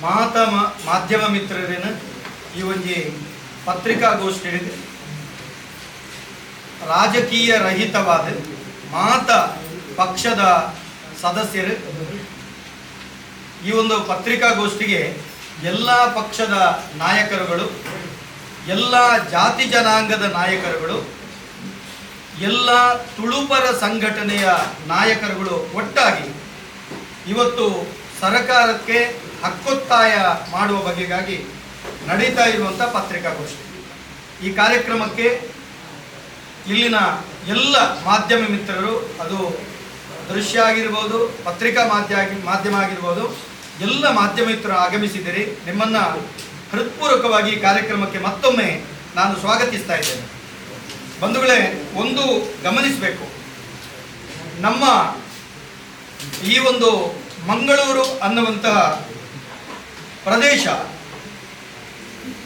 ಮಾಧ್ಯಮ ಮಿತ್ರರೇನ ಈ ಒಂಜಿ ಪತ್ರಿಕಾಗೋಷ್ಠಿ ರಾಜಕೀಯ ರಹಿತವಾದ ಮಾತ ಪಕ್ಷದ ಸದಸ್ಯರು ಈ ಒಂದು ಪತ್ರಿಕಾಗೋಷ್ಠಿಗೆ ಎಲ್ಲ ಪಕ್ಷದ ನಾಯಕರುಗಳು, ಎಲ್ಲ ಜಾತಿ ಜನಾಂಗದ ನಾಯಕರುಗಳು, ಎಲ್ಲ ತುಳುಪರ ಸಂಘಟನೆಯ ನಾಯಕರುಗಳು ಒಟ್ಟಾಗಿ ಇವತ್ತು ಸರ್ಕಾರಕ್ಕೆ ಹಕ್ಕೊತ್ತಾಯ ಮಾಡುವ ಬಗೆಗಾಗಿ ನಡೀತಾ ಇರುವಂಥ ಪತ್ರಿಕಾಗೋಷ್ಠಿ. ಈ ಕಾರ್ಯಕ್ರಮಕ್ಕೆ ಇಲ್ಲಿನ ಎಲ್ಲ ಮಾಧ್ಯಮ ಮಿತ್ರರು, ಅದು ದೃಶ್ಯ ಆಗಿರ್ಬೋದು, ಪತ್ರಿಕಾ ಮಾಧ್ಯಮ ಆಗಿರ್ಬೋದು, ಎಲ್ಲ ಮಾಧ್ಯಮ ಮಿತ್ರರು ಆಗಮಿಸಿದ್ದೀರಿ. ನಿಮ್ಮನ್ನು ಹೃತ್ಪೂರ್ವಕವಾಗಿ ಈ ಕಾರ್ಯಕ್ರಮಕ್ಕೆ ಮತ್ತೊಮ್ಮೆ ನಾನು ಸ್ವಾಗತಿಸ್ತಾ ಇದ್ದೇನೆ. ಬಂಧುಗಳೇ, ಒಂದು ಗಮನಿಸಬೇಕು, ನಮ್ಮ ಈ ಒಂದು ಮಂಗಳೂರು ಅನ್ನುವಂತಹ ಪ್ರದೇಶ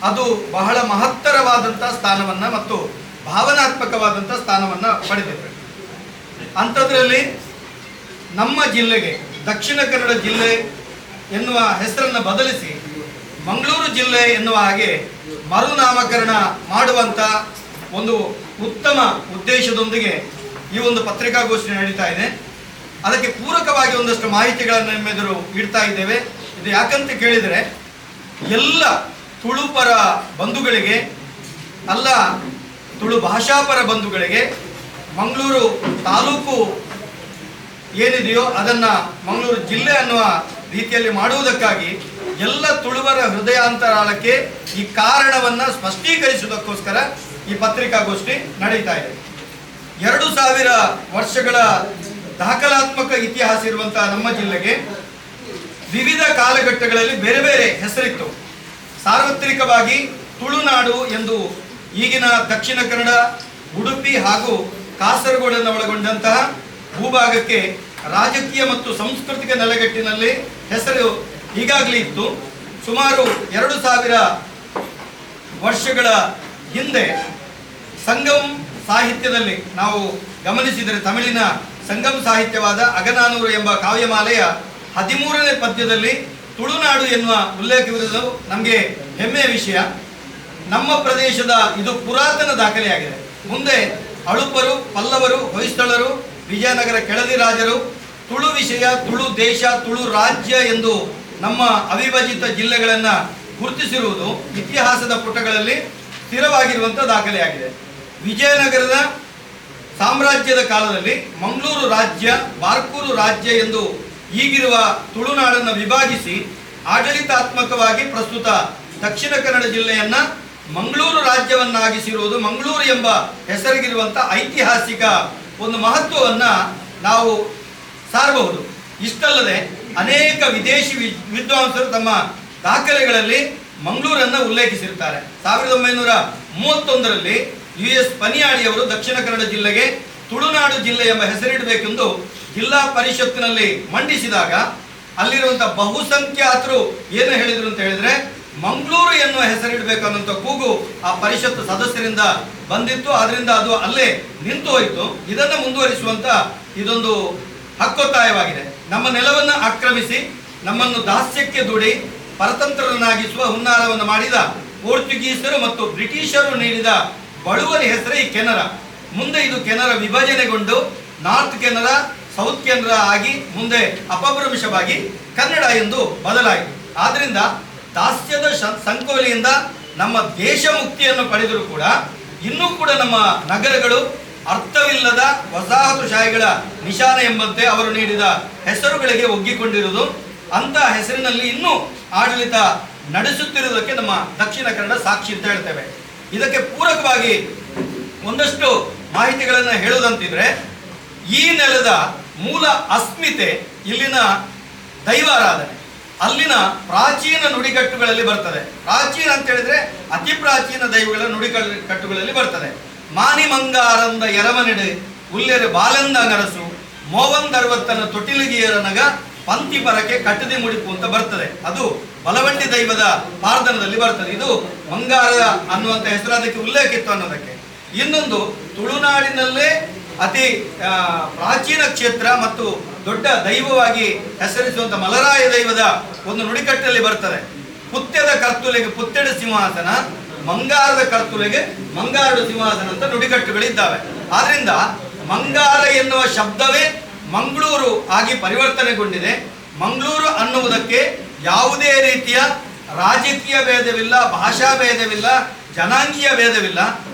ಅದು ಬಹಳ ಮಹತ್ತರವಾದಂಥ ಸ್ಥಾನವನ್ನು ಮತ್ತು ಭಾವನಾತ್ಮಕವಾದಂಥ ಸ್ಥಾನವನ್ನು ಪಡೆದಿದೆ. ಅಂಥದ್ರಲ್ಲಿ ನಮ್ಮ ಜಿಲ್ಲೆಗೆ ದಕ್ಷಿಣ ಕನ್ನಡ ಜಿಲ್ಲೆ ಎನ್ನುವ ಹೆಸರನ್ನು ಬದಲಿಸಿ ಮಂಗಳೂರು ಜಿಲ್ಲೆ ಎನ್ನುವ ಹಾಗೆ ಮರುನಾಮಕರಣ ಮಾಡುವಂಥ ಒಂದು ಉತ್ತಮ ಉದ್ದೇಶದೊಂದಿಗೆ ಈ ಒಂದು ಪತ್ರಿಕಾಗೋಷ್ಠಿ ನಡೀತಾ ಇದೆ. ಅದಕ್ಕೆ ಪೂರಕವಾಗಿ ಒಂದಷ್ಟು ಮಾಹಿತಿಗಳನ್ನು ನಿಮ್ಮೆದುರು ಇಡ್ತಾ ಇದ್ದೇವೆ. ಇದು ಯಾಕಂತ ಕೇಳಿದರೆ, ಎಲ್ಲ ತುಳುಪರ ಬಂಧುಗಳಿಗೆ ಅಲ್ಲ, ತುಳು ಭಾಷಾಪರ ಬಂಧುಗಳಿಗೆ ಮಂಗಳೂರು ತಾಲೂಕು ಏನಿದೆಯೋ ಅದನ್ನು ಮಂಗಳೂರು ಜಿಲ್ಲೆ ಅನ್ನುವ ರೀತಿಯಲ್ಲಿ ಮಾಡುವುದಕ್ಕಾಗಿ ಎಲ್ಲ ತುಳುವರ ಹೃದಯಾಂತರಾಳಕ್ಕೆ ಈ ಕಾರಣವನ್ನು ಸ್ಪಷ್ಟೀಕರಿಸುವುದಕ್ಕೋಸ್ಕರ ಈ ಪತ್ರಿಕಾಗೋಷ್ಠಿ ನಡೀತಾ ಇದೆ. 2000 ವರ್ಷಗಳ ದಾಖಲಾತ್ಮಕ ಇತಿಹಾಸ ಇರುವಂತಹ ನಮ್ಮ ಜಿಲ್ಲೆಗೆ ವಿವಿಧ ಕಾಲಘಟ್ಟಗಳಲ್ಲಿ ಬೇರೆ ಬೇರೆ ಹೆಸರಿತ್ತು. ಸಾರ್ವತ್ರಿಕವಾಗಿ ತುಳುನಾಡು ಎಂದು ಈಗಿನ ದಕ್ಷಿಣ ಕನ್ನಡ, ಉಡುಪಿ ಹಾಗೂ ಕಾಸರಗೋಡನ್ನು ಒಳಗೊಂಡಂತಹ ಭೂಭಾಗಕ್ಕೆ ರಾಜಕೀಯ ಮತ್ತು ಸಾಂಸ್ಕೃತಿಕ ನೆಲೆಗಟ್ಟಿನಲ್ಲಿ ಹೆಸರು ಈಗಾಗಲೇ ಇತ್ತು. ಸುಮಾರು 2000 ವರ್ಷಗಳ ಹಿಂದೆ ಸಂಗಮ್ ಸಾಹಿತ್ಯದಲ್ಲಿ ನಾವು ಗಮನಿಸಿದರೆ, ತಮಿಳಿನ ಸಂಗಮ್ ಸಾಹಿತ್ಯವಾದ ಅಗನಾನೂರು ಎಂಬ ಕಾವ್ಯಮಾಲೆಯ 13ನೇ ಪದ್ಯದಲ್ಲಿ ತುಳುನಾಡು ಎನ್ನುವ ಉಲ್ಲೇಖವಿರುವುದು ನಮಗೆ ಹೆಮ್ಮೆಯ ವಿಷಯ. ನಮ್ಮ ಪ್ರದೇಶದ ಇದು ಪುರಾತನ ದಾಖಲೆಯಾಗಿದೆ. ಮುಂದೆ ಅಳುಪರು, ಪಲ್ಲವರು, ಹೊಯ್ಸಳರು, ವಿಜಯನಗರ ಕೆಳದಿ ರಾಜರು ತುಳು ವಿಷಯ, ತುಳು ದೇಶ, ತುಳು ರಾಜ್ಯ ಎಂದು ನಮ್ಮ ಅವಿಭಜಿತ ಜಿಲ್ಲೆಗಳನ್ನು ಗುರುತಿಸಿರುವುದು ಇತಿಹಾಸದ ಪುಟಗಳಲ್ಲಿ ಸ್ಥಿರವಾಗಿರುವಂಥ ದಾಖಲೆಯಾಗಿದೆ. ವಿಜಯನಗರದ ಸಾಮ್ರಾಜ್ಯದ ಕಾಲದಲ್ಲಿ ಮಂಗಳೂರು ರಾಜ್ಯ, ಬಾರ್ಕೂರು ರಾಜ್ಯ ಎಂದು ಈಗಿರುವ ತುಳುನಾಡನ್ನು ವಿಭಾಗಿಸಿ ಆಡಳಿತಾತ್ಮಕವಾಗಿ ಪ್ರಸ್ತುತ ದಕ್ಷಿಣ ಕನ್ನಡ ಜಿಲ್ಲೆಯನ್ನು ಮಂಗಳೂರು ರಾಜ್ಯವನ್ನಾಗಿಸಿರುವುದು ಮಂಗಳೂರು ಎಂಬ ಹೆಸರಿಗಿರುವಂಥ ಐತಿಹಾಸಿಕ ಒಂದು ಮಹತ್ವವನ್ನು ನಾವು ಸಾರಬಹುದು. ಇಷ್ಟಲ್ಲದೆ ಅನೇಕ ವಿದೇಶಿ ವಿದ್ವಾಂಸರು ತಮ್ಮ ದಾಖಲೆಗಳಲ್ಲಿ ಮಂಗಳೂರನ್ನು ಉಲ್ಲೇಖಿಸಿರುತ್ತಾರೆ. 1931ರಲ್ಲಿ US ಪನಿಯಾಡಿಯವರು ದಕ್ಷಿಣ ಕನ್ನಡ ಜಿಲ್ಲೆಗೆ ತುಳುನಾಡು ಜಿಲ್ಲೆ ಎಂಬ ಹೆಸರಿಡಬೇಕೆಂದು ಜಿಲ್ಲಾ ಪರಿಷತ್ತಿನಲ್ಲಿ ಮಂಡಿಸಿದಾಗ ಅಲ್ಲಿರುವಂಥ ಬಹುಸಂಖ್ಯಾತರು ಏನು ಹೇಳಿದರು ಅಂತ ಹೇಳಿದ್ರೆ, ಮಂಗಳೂರು ಎನ್ನುವ ಹೆಸರಿಡಬೇಕು ಅನ್ನುವಂಥ ಕೂಗು ಆ ಪರಿಷತ್ ಸದಸ್ಯರಿಂದ ಬಂದಿತ್ತು. ಆದ್ರಿಂದ ಅದು ಅಲ್ಲೇ ನಿಂತು ಹೋಯಿತು. ಇದನ್ನು ಮುಂದುವರಿಸುವಂತ ಇದೊಂದು ಹಕ್ಕೊತ್ತಾಯವಾಗಿದೆ. ನಮ್ಮ ನೆಲವನ್ನು ಆಕ್ರಮಿಸಿ ನಮ್ಮನ್ನು ದಾಸ್ಯಕ್ಕೆ ದುಡಿ ಪರತಂತ್ರರನ್ನಾಗಿಸುವ ಹುನ್ನಾರವನ್ನು ಮಾಡಿದ ಪೋರ್ಚುಗೀಸರು ಮತ್ತು ಬ್ರಿಟಿಷರು ನೀಡಿದ ಬಳುವಳಿ ಹೆಸರೇ ಈ ಕೆನರಾ. ಮುಂದೆ ಇದು ಕೆನರಾ ವಿಭಜನೆಗೊಂಡು ನಾರ್ತ್ ಕೆನರಾ, ಸೌತ್ ಕೆನರಾ ಆಗಿ ಮುಂದೆ ಅಪಭ್ರಂಶವಾಗಿ ಕನ್ನಡ ಎಂದು ಬದಲಾಯಿತು. ಆದ್ರಿಂದ ದಾಸ್ಯದ ಸಂಕೋಲೆಯಿಂದ ನಮ್ಮ ದೇಶ ಮುಕ್ತಿಯನ್ನು ಪಡೆದರೂ ಕೂಡ ಇನ್ನೂ ಕೂಡ ನಮ್ಮ ನಗರಗಳು ಅರ್ಥವಿಲ್ಲದ ವಸಾಹತುಶಾಹಿಗಳ ನಿಶಾನೆ ಎಂಬಂತೆ ಅವರು ನೀಡಿದ ಹೆಸರುಗಳಿಗೆ ಒಗ್ಗಿಕೊಂಡಿರುವುದು. ಅಂತಹ ಹೆಸರಿನಲ್ಲಿ ಇನ್ನೂ ಆಡಳಿತ ನಡೆಸುತ್ತಿರುವುದಕ್ಕೆ ನಮ್ಮ ದಕ್ಷಿಣ ಕನ್ನಡ ಸಾಕ್ಷಿ ಅಂತ ಹೇಳ್ತೇವೆ. ಇದಕ್ಕೆ ಪೂರಕವಾಗಿ ಒಂದಷ್ಟು ಮಾಹಿತಿಗಳನ್ನು ಹೇಳುವುದಂತಿದ್ರೆ, ಈ ನೆಲದ ಮೂಲ ಅಸ್ಮಿತೆ ಇಲ್ಲಿನ ದೈವಾರಾಧನೆ, ಅಲ್ಲಿನ ಪ್ರಾಚೀನ ನುಡಿಗಟ್ಟುಗಳಲ್ಲಿ ಬರ್ತದೆ. ಪ್ರಾಚೀನ ಅಂತ ಹೇಳಿದ್ರೆ ಅತಿ ಪ್ರಾಚೀನ ದೈವಗಳ ನುಡಿಗಟ್ಟುಗಳಲ್ಲಿ ಬರ್ತದೆ. ಮಾನಿಮಂಗಾರಂದ ಎರವನೆಡೆ ಉಲ್ಲೆರೆ ಬಾಲಂದ ನರಸು ಮೋವಂದರ್ವತ್ತನ ತೊಟ್ಟಿಲಿಗಿಯರನಗ ಪಂಥಿ ಪರಕ್ಕೆ ಕಟ್ಟದಿ ಮುಡಿಪು ಅಂತ ಬರ್ತದೆ. ಅದು ಬಲವಂಡಿ ದೈವದ ಪಾರ್ಧನದಲ್ಲಿ ಬರ್ತದೆ. ಇದು ಮಂಗಾರ ಅನ್ನುವಂಥ ಹೆಸರು ಅದಕ್ಕೆ ಉಲ್ಲೇಖ ಇತ್ತು ಅನ್ನೋದಕ್ಕೆ. ಇನ್ನೊಂದು ತುಳುನಾಡಿನಲ್ಲೇ ಅತಿ ಪ್ರಾಚೀನ ಕ್ಷೇತ್ರ ಮತ್ತು ದೊಡ್ಡ ದೈವವಾಗಿ ಹೆಸರಿಸುವಂಥ ಮಲರಾಯ ದೈವದ ಒಂದು ನುಡಿಕಟ್ಟಲ್ಲಿ ಬರ್ತದೆ. ಪುತ್ಯದ ಕರ್ತುಲೆಗೆ ಪುತ್ಯಡ ಸಿಂಹಾಸನ, ಮಂಗಾರದ ಕರ್ತುಲೆಗೆ ಮಂಗಾರಡು ಸಿಂಹಾಸನ ಅಂತ ನುಡಿಕಟ್ಟುಗಳಿದ್ದಾವೆ. ಆದ್ರಿಂದ ಮಂಗಾರ ಎನ್ನುವ ಶಬ್ದವೇ ಮಂಗಳೂರು ಆಗಿ ಪರಿವರ್ತನೆಗೊಂಡಿದೆ. ಮಂಗಳೂರು ಅನ್ನುವುದಕ್ಕೆ ಯಾವುದೇ ರೀತಿಯ ರಾಜಕೀಯ ಭೇದವಿಲ್ಲ, ಭಾಷಾ ಭೇದವಿಲ್ಲ, ಜನಾಂಗೀಯ ಭೇದವಿಲ್ಲ.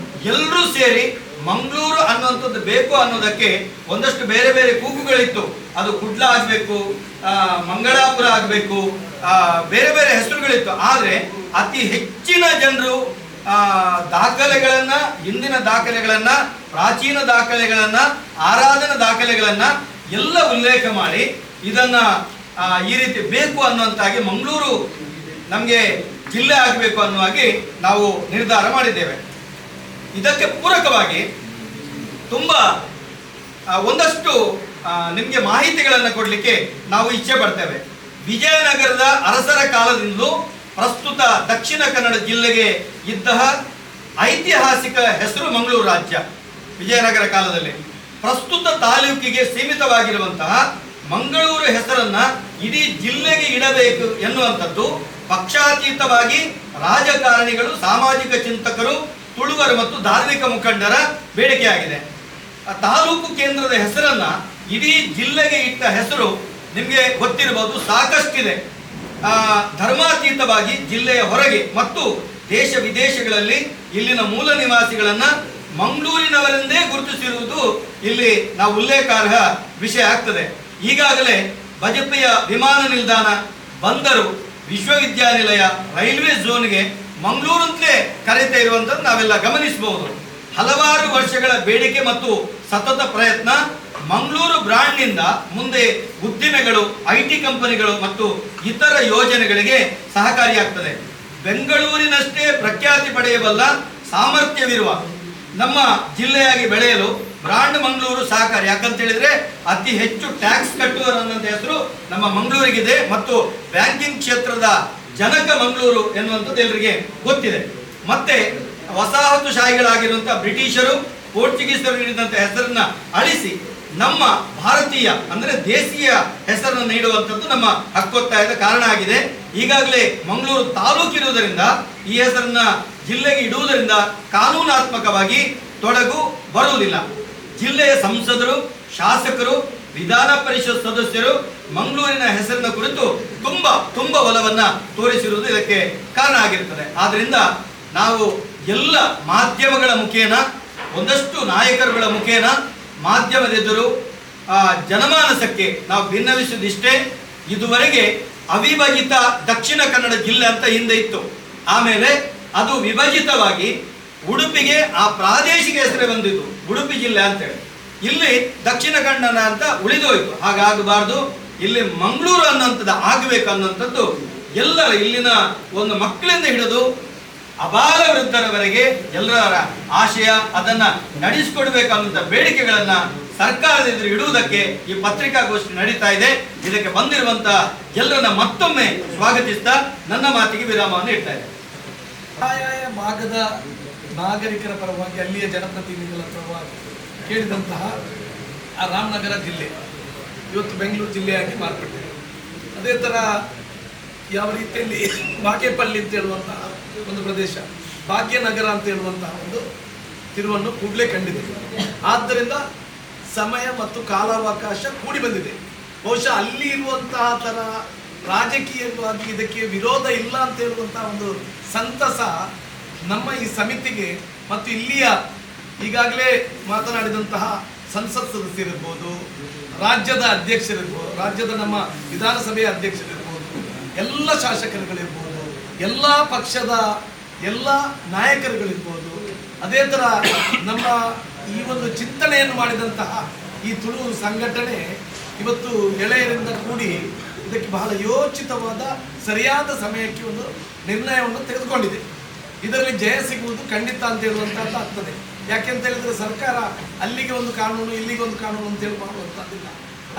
ಎಲ್ಲರೂ ಸೇರಿ ಮಂಗಳೂರು ಅನ್ನುವಂಥದ್ದು ಬೇಕು ಅನ್ನೋದಕ್ಕೆ ಒಂದಷ್ಟು ಬೇರೆ ಬೇರೆ ಕೂಗುಗಳಿತ್ತು. ಅದು ಕುಡ್ಲ ಆಗಬೇಕು, ಮಂಗಳಾಪುರ ಆಗಬೇಕು, ಬೇರೆ ಬೇರೆ ಹೆಸರುಗಳಿತ್ತು. ಆದರೆ ಅತಿ ಹೆಚ್ಚಿನ ಜನರು ದಾಖಲೆಗಳನ್ನ, ಹಿಂದಿನ ದಾಖಲೆಗಳನ್ನ, ಪ್ರಾಚೀನ ದಾಖಲೆಗಳನ್ನ, ಆರಾಧನಾ ದಾಖಲೆಗಳನ್ನ ಎಲ್ಲ ಉಲ್ಲೇಖ ಮಾಡಿ ಇದನ್ನ ಈ ರೀತಿ ಬೇಕು ಅನ್ನುವಂತಾಗಿ ಮಂಗಳೂರು ನಮಗೆ ಜಿಲ್ಲೆ ಆಗಬೇಕು ಅನ್ನುವಾಗಿ ನಾವು ನಿರ್ಧಾರ ಮಾಡಿದ್ದೇವೆ. ಇದಕ್ಕೆ ಪೂರಕವಾಗಿ ತುಂಬ ಒಂದಷ್ಟು ನಿಮಗೆ ಮಾಹಿತಿಗಳನ್ನು ಕೊಡಲಿಕ್ಕೆ ನಾವು ಇಚ್ಛೆ ಪಡ್ತೇವೆ. ವಿಜಯನಗರದ ಅರಸರ ಕಾಲದಿಂದಲೂ ಪ್ರಸ್ತುತ ದಕ್ಷಿಣ ಕನ್ನಡ ಜಿಲ್ಲೆಗೆ ಇದ್ದ ಐತಿಹಾಸಿಕ ಹೆಸರು ಮಂಗಳೂರು ರಾಜ್ಯ. ವಿಜಯನಗರ ಕಾಲದಲ್ಲಿ ಪ್ರಸ್ತುತ ತಾಲೂಕಿಗೆ ಸೀಮಿತವಾಗಿರುವಂತಹ ಮಂಗಳೂರು ಹೆಸರನ್ನ ಇಡೀ ಜಿಲ್ಲೆಗೆ ಇಡಬೇಕು ಎನ್ನುವಂಥದ್ದು ಪಕ್ಷಾತೀತವಾಗಿ ರಾಜಕಾರಣಿಗಳು, ಸಾಮಾಜಿಕ ಚಿಂತಕರು, ತುಳುವರು ಮತ್ತು ಧಾರ್ಮಿಕ ಮುಖಂಡರ ಬೇಡಿಕೆಯಾಗಿದೆ. ತಾಲೂಕು ಕೇಂದ್ರದ ಹೆಸರನ್ನ ಇಡೀ ಜಿಲ್ಲೆಗೆ ಇಟ್ಟ ಹೆಸರು ನಿಮಗೆ ಗೊತ್ತಿರಬಹುದು, ಸಾಕಷ್ಟಿದೆ. ಧರ್ಮಾತೀತವಾಗಿ ಜಿಲ್ಲೆಯ ಹೊರಗೆ ಮತ್ತು ದೇಶ ವಿದೇಶಗಳಲ್ಲಿ ಇಲ್ಲಿನ ಮೂಲ ನಿವಾಸಿಗಳನ್ನ ಮಂಗಳೂರಿನವರೆಂದೇ ಗುರುತಿಸಿರುವುದು ಇಲ್ಲಿ ನಾವು ಉಲ್ಲೇಖಾರ್ಹ ವಿಷಯ ಆಗ್ತದೆ. ಈಗಾಗಲೇ ಬಜಪೆಯ ವಿಮಾನ ನಿಲ್ದಾಣ, ಬಂದರು, ವಿಶ್ವವಿದ್ಯಾನಿಲಯ, ರೈಲ್ವೆ ಝೋನ್ಗೆ ಮಂಗಳೂರು ಅಂತಲೇ ಕರೆಯುತ್ತಾ ಇರುವಂಥದ್ದು ನಾವೆಲ್ಲ ಗಮನಿಸಬಹುದು. ಹಲವಾರು ವರ್ಷಗಳ ಬೇಡಿಕೆ ಮತ್ತು ಸತತ ಪ್ರಯತ್ನ ಮಂಗಳೂರು ಬ್ರಾಂಡ್ನಿಂದ ಮುಂದೆ ಉದ್ದಿಮೆಗಳು, IT ಕಂಪನಿಗಳು ಮತ್ತು ಇತರ ಯೋಜನೆಗಳಿಗೆ ಸಹಕಾರಿಯಾಗ್ತದೆ. ಬೆಂಗಳೂರಿನಷ್ಟೇ ಪ್ರಖ್ಯಾತಿ ಪಡೆಯಬಲ್ಲ ಸಾಮರ್ಥ್ಯವಿರುವ ನಮ್ಮ ಜಿಲ್ಲೆಯಾಗಿ ಬೆಳೆಯಲು ಬ್ರಾಂಡ್ ಮಂಗಳೂರು ಸಹಕಾರಿ. ಯಾಕಂತ ಹೇಳಿದ್ರೆ ಅತಿ ಹೆಚ್ಚು ಟ್ಯಾಕ್ಸ್ ಕಟ್ಟುವರು ಅನ್ನೋಂಥ ಹೆಸರು ನಮ್ಮ ಮಂಗಳೂರಿಗಿದೆ ಮತ್ತು ಬ್ಯಾಂಕಿಂಗ್ ಕ್ಷೇತ್ರದ ಜನಕ ಮಂಗಳೂರು ಎನ್ನುವಂಥದ್ದು ಎಲ್ಲರಿಗೆ ಗೊತ್ತಿದೆ. ಮತ್ತೆ ವಸಾಹತುಶಾಹಿಗಳಾಗಿರುವಂತಹ ಬ್ರಿಟಿಷರು, ಪೋರ್ಚುಗೀಸರು ನೀಡಿದಂಥ ಹೆಸರನ್ನ ಅಳಿಸಿ ನಮ್ಮ ಭಾರತೀಯ ಅಂದ್ರೆ ದೇಶೀಯ ಹೆಸರನ್ನು ನೀಡುವಂಥದ್ದು ನಮ್ಮ ಹಕ್ಕೊತ್ತಾಯದ ಕಾರಣ ಆಗಿದೆ. ಈಗಾಗಲೇ ಮಂಗಳೂರು ತಾಲೂಕಿರುವುದರಿಂದ ಈ ಹೆಸರನ್ನ ಜಿಲ್ಲೆಗೆ ಇಡುವುದರಿಂದ ಕಾನೂನಾತ್ಮಕವಾಗಿ ತೊಡಗು ಬರುವುದಿಲ್ಲ. ಜಿಲ್ಲೆಯ ಸಂಸದರು, ಶಾಸಕರು, ವಿಧಾನ ಪರಿಷತ್ ಸದಸ್ಯರು ಮಂಗಳೂರಿನ ಹೆಸರಿನ ಕುರಿತು ತುಂಬ ಒಲವನ್ನ ತೋರಿಸಿರುವುದು ಇದಕ್ಕೆ ಕಾರಣ ಆಗಿರುತ್ತದೆ. ಆದ್ರಿಂದ ನಾವು ಎಲ್ಲ ಮಾಧ್ಯಮಗಳ ಮುಖೇನ, ಒಂದಷ್ಟು ನಾಯಕರುಗಳ ಮುಖೇನ, ಮಾಧ್ಯಮದೆದುರು ಜನಮಾನಸಕ್ಕೆ ನಾವು ಭಿನ್ನವಿಸುವುದಿಷ್ಟೇ. ಇದುವರೆಗೆ ಅವಿಭಜಿತ ದಕ್ಷಿಣ ಕನ್ನಡ ಜಿಲ್ಲೆ ಅಂತ ಹಿಂದೆ ಇತ್ತು. ಆಮೇಲೆ ಅದು ವಿಭಜಿತವಾಗಿ ಉಡುಪಿಗೆ ಆ ಪ್ರಾದೇಶಿಕ ಹೆಸರೇ ಬಂದಿತ್ತು, ಉಡುಪಿ ಜಿಲ್ಲೆ ಅಂತೇಳಿ. ಇಲ್ಲಿ ದಕ್ಷಿಣ ಕನ್ನಡ ಅಂತ ಉಳಿದೋಯ್ತು. ಹಾಗಾಗಬಾರ್ದು, ಇಲ್ಲಿ ಮಂಗಳೂರು ಅನ್ನೋಂಥದ್ದು ಆಗಬೇಕು ಅನ್ನೋಂಥದ್ದು ಎಲ್ಲರ ಇಲ್ಲಿನ ಒಂದು ಮಕ್ಕಳಿಂದ ಹಿಡಿದು ಅಬಾಲ ವೃದ್ಧರವರೆಗೆ ಎಲ್ಲರ ಆಶಯ. ಅದನ್ನ ನಡೆಸಿಕೊಡ್ಬೇಕು ಅನ್ನುವಂಥ ಬೇಡಿಕೆಗಳನ್ನ ಸರ್ಕಾರದ ಎದುರು ಇಡುವುದಕ್ಕೆ ಈ ಪತ್ರಿಕಾಗೋಷ್ಠಿ ನಡೀತಾ ಇದೆ. ಇದಕ್ಕೆ ಬಂದಿರುವಂತ ಎಲ್ಲರನ್ನ ಮತ್ತೊಮ್ಮೆ ಸ್ವಾಗತಿಸ್ತಾ ನನ್ನ ಮಾತಿಗೆ ವಿರಾಮವನ್ನು ಇಡ್ತಾ ಇದೆ. ಆಯಾಯ ಭಾಗದ ನಾಗರಿಕರ ಪರವಾಗಿ, ಅಲ್ಲಿಯ ಜನಪ್ರತಿನಿಧಿಗಳ ಪರವಾಗಿ ಕೇಳಿದಂತಹ ಆ ರಾಮನಗರ ಜಿಲ್ಲೆ ಇವತ್ತು ಬೆಂಗಳೂರು ಜಿಲ್ಲೆಯಾಗಿ ಮಾರ್ಪಟ್ಟಿದೆ. ಅದೇ ಥರ ಯಾವ ರೀತಿಯಲ್ಲಿ ಬಾಗೇಪಲ್ಲಿ ಅಂತ ಹೇಳುವಂತಹ ಒಂದು ಪ್ರದೇಶ, ಭಾಗ್ಯನಗರ ಅಂತ ಹೇಳುವಂತಹ ಒಂದು ತಿರುವನ್ನು ಕೂಡಲೇ ಕಂಡಿದೆ. ಆದ್ದರಿಂದ ಸಮಯ ಮತ್ತು ಕಾಲಾವಕಾಶ ಕೂಡಿ ಬಂದಿದೆ. ಬಹುಶಃ ಅಲ್ಲಿ ಇರುವಂತಹ ಥರ ರಾಜಕೀಯವಾಗಿ ಇದಕ್ಕೆ ವಿರೋಧ ಇಲ್ಲ ಅಂತ ಹೇಳುವಂತಹ ಒಂದು ಸಂತಸ ನಮ್ಮ ಈ ಸಮಿತಿಗೆ ಮತ್ತು ಇಲ್ಲಿಯ ಈಗಾಗಲೇ ಮಾತನಾಡಿದಂತಹ ಸಂಸತ್ ಸದಸ್ಯರಿರ್ಬೋದು, ರಾಜ್ಯದ ಅಧ್ಯಕ್ಷರಿರ್ಬೋದು, ರಾಜ್ಯದ ನಮ್ಮ ವಿಧಾನಸಭೆಯ ಅಧ್ಯಕ್ಷರಿರ್ಬೋದು, ಎಲ್ಲ ಶಾಸಕರುಗಳಿರ್ಬೋದು, ಎಲ್ಲ ಪಕ್ಷದ ಎಲ್ಲ ನಾಯಕರುಗಳಿರ್ಬೋದು, ಅದೇ ಥರ ನಮ್ಮ ಈ ಒಂದು ಚಿಂತನೆಯನ್ನು ಮಾಡಿದಂತಹ ಈ ತುಳು ಸಂಘಟನೆ ಇವತ್ತು ಎಳೆಯರಿಂದ ಕೂಡಿ ಇದಕ್ಕೆ ಬಹಳ ಯೋಚಿತವಾದ ಸರಿಯಾದ ಸಮಯಕ್ಕೆ ಒಂದು ನಿರ್ಣಯವನ್ನು ತೆಗೆದುಕೊಂಡಿದೆ. ಇದರಲ್ಲಿ ಜಯ ಸಿಗುವುದು ಖಂಡಿತ ಅಂತ ಹೇಳುವಂಥದ್ದು ಆಗ್ತದೆ. ಯಾಕೆಂತ ಹೇಳಿದ್ರೆ ಸರ್ಕಾರ ಅಲ್ಲಿಗೆ ಒಂದು ಕಾನೂನು, ಇಲ್ಲಿಗೆ ಒಂದು ಕಾನೂನು ಅಂತೇಳಿ ಮಾಡುವಂಥದ್ದಿಲ್ಲ.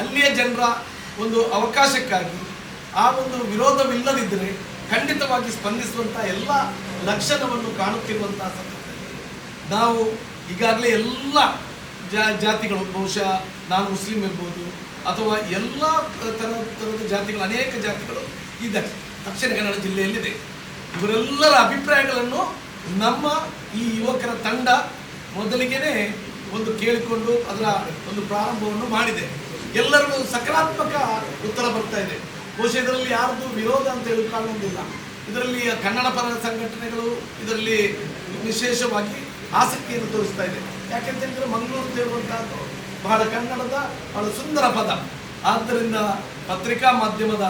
ಅಲ್ಲಿಯ ಜನರ ಒಂದು ಅವಕಾಶಕ್ಕಾಗಿ ಆ ಒಂದು ವಿರೋಧವಿಲ್ಲದಿದ್ದರೆ ಖಂಡಿತವಾಗಿ ಸ್ಪಂದಿಸುವಂಥ ಎಲ್ಲ ಲಕ್ಷಣವನ್ನು ಕಾಣುತ್ತಿರುವಂತಹ ಸಂದರ್ಭದಲ್ಲಿ ನಾವು ಈಗಾಗಲೇ ಎಲ್ಲ ಜಾತಿಗಳು, ಬಹುಶಃ ನಾನು ಮುಸ್ಲಿಂ ಇರ್ಬೋದು ಅಥವಾ ಎಲ್ಲ ಥರದ ಜಾತಿಗಳು, ಅನೇಕ ಜಾತಿಗಳು ಈ ದಕ್ಷಿಣ ಕನ್ನಡ ಜಿಲ್ಲೆಯಲ್ಲಿದೆ. ಇವರೆಲ್ಲರ ಅಭಿಪ್ರಾಯಗಳನ್ನು ನಮ್ಮ ಈ ಯುವಕರ ತಂಡ ಮೊದಲಿಗೆನೇ ಒಂದು ಕೇಳಿಕೊಂಡು ಅದರ ಒಂದು ಪ್ರಾರಂಭವನ್ನು ಮಾಡಿದೆ. ಎಲ್ಲರಿಗೂ ಸಕಾರಾತ್ಮಕ ಉತ್ತರ ಬರ್ತಾ ಇದೆ. ಬಹುಶಃ ಇದರಲ್ಲಿ ಯಾರ್ದು ವಿರೋಧ ಅಂತ ಹೇಳಿ ಕಾಣುವುದಿಲ್ಲ. ಇದರಲ್ಲಿ ಕನ್ನಡ ಪರ ಸಂಘಟನೆಗಳು ಇದರಲ್ಲಿ ವಿಶೇಷವಾಗಿ ಆಸಕ್ತಿಯನ್ನು ತೋರಿಸ್ತಾ ಇದೆ. ಯಾಕೆಂತ ಹೇಳಿದ್ರೆ ಮಂಗಳೂರು ಅಂತ ಹೇಳುವಂತಹದ್ದು ಬಹಳ ಕನ್ನಡದ ಬಹಳ ಸುಂದರ ಪದ. ಆದ್ದರಿಂದ ಪತ್ರಿಕಾ ಮಾಧ್ಯಮದ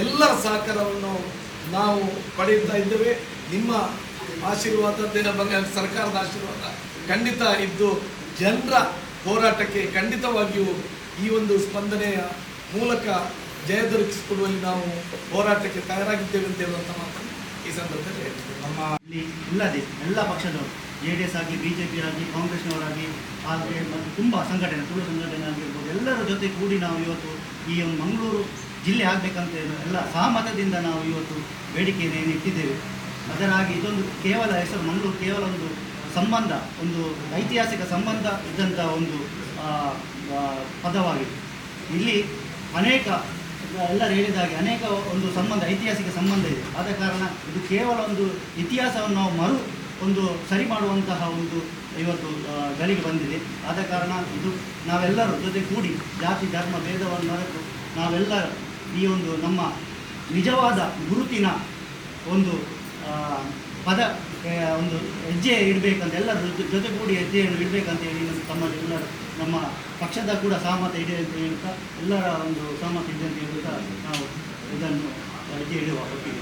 ಎಲ್ಲರ ಸಹಕಾರವನ್ನು ನಾವು ಪಡೆಯುತ್ತಾ ಇದ್ದೇವೆ. ನಿಮ್ಮ ಆಶೀರ್ವಾದದ ಬಗ್ಗೆ ಸರ್ಕಾರದ ಆಶೀರ್ವಾದ ಖಂಡಿತ ಇದ್ದು ಜನರ ಹೋರಾಟಕ್ಕೆ ಖಂಡಿತವಾಗಿಯೂ ಈ ಒಂದು ಸ್ಪಂದನೆಯ ಮೂಲಕ ಜಯ ದೊರಕಿಸಿಕೊಡುವಲ್ಲಿ ನಾವು ಹೋರಾಟಕ್ಕೆ ತಯಾರಾಗಿದ್ದೇವೆ ಅಂತ ಹೇಳುವಂಥ ಮಾತನ್ನು ಈ ಸಂದರ್ಭದಲ್ಲಿ ಹೇಳ್ತೀವಿ. ನಮ್ಮ ಇಲ್ಲಿ ಇಲ್ಲದೆ ಎಲ್ಲ ಪಕ್ಷದವರು JDS ಆಗಿ BJP ಆಗಿ ಕಾಂಗ್ರೆಸ್ನವರಾಗಿ ಹಾಗೆ ಮತ್ತು ತುಂಬ ಸಂಘಟನೆ, ತುಳು ಸಂಘಟನೆ ಆಗಿರ್ಬೋದು, ಎಲ್ಲರ ಜೊತೆ ಕೂಡಿ ನಾವು ಇವತ್ತು ಈ ಒಂದು ಮಂಗಳೂರು ಜಿಲ್ಲೆ ಆಗಬೇಕಂತ ಎಲ್ಲ ಸಹಮತದಿಂದ ನಾವು ಇವತ್ತು ಬೇಡಿಕೆಯನ್ನು ಇಟ್ಟಿದ್ದೇವೆ. ಅದರಾಗಿ ಇದೊಂದು ಕೇವಲ ಹೆಸರು ಮಂಗಳೂರು ಕೇವಲ ಒಂದು ಸಂಬಂಧ, ಒಂದು ಐತಿಹಾಸಿಕ ಸಂಬಂಧ ಇದ್ದಂಥ ಒಂದು ಪದವಾಗಿದೆ. ಇಲ್ಲಿ ಅನೇಕ ಎಲ್ಲರೂ ಹೇಳಿದ ಹಾಗೆ ಅನೇಕ ಒಂದು ಸಂಬಂಧ, ಐತಿಹಾಸಿಕ ಸಂಬಂಧ ಇದೆ. ಆದ ಕಾರಣ ಇದು ಕೇವಲ ಒಂದು ಇತಿಹಾಸವನ್ನು ನಾವು ಒಂದು ಸರಿ ಮಾಡುವಂತಹ ಒಂದು ಇವತ್ತು ಗಳಿಗೆ ಬಂದಿದೆ. ಆದ ಕಾರಣ ಇದು ನಾವೆಲ್ಲರೂ ಜೊತೆ ಕೂಡಿ ಜಾತಿ ಧರ್ಮ ಭೇದವನ್ನು ಮರೆತು ನಾವೆಲ್ಲರೂ ಈ ಒಂದು ನಮ್ಮ ನಿಜವಾದ ಗುರುತಿನ ಒಂದು ಪದ ಒಂದು ಹೆಜ್ಜೆ ಇಡಬೇಕಂತ ಎಲ್ಲರೂ ಜೊತೆಗೂಡಿ ಹೆಜ್ಜೆಯನ್ನು ಇಡಬೇಕಂತ ಹೇಳಿ ತಮ್ಮ ಎಲ್ಲರೂ ನಮ್ಮ ಪಕ್ಷದ ಕೂಡ ಸಹಮತ ಇದೆ ಅಂತ ಹೇಳ್ತಾ ಎಲ್ಲರ ಒಂದು ಸಹಮತ ಇದೆ ಅಂತ ಹೇಳ್ತಾ ನಾವು ಇದನ್ನು ಹೆಜ್ಜೆ ಇಡುವ ಒಟ್ಟಿಗೆ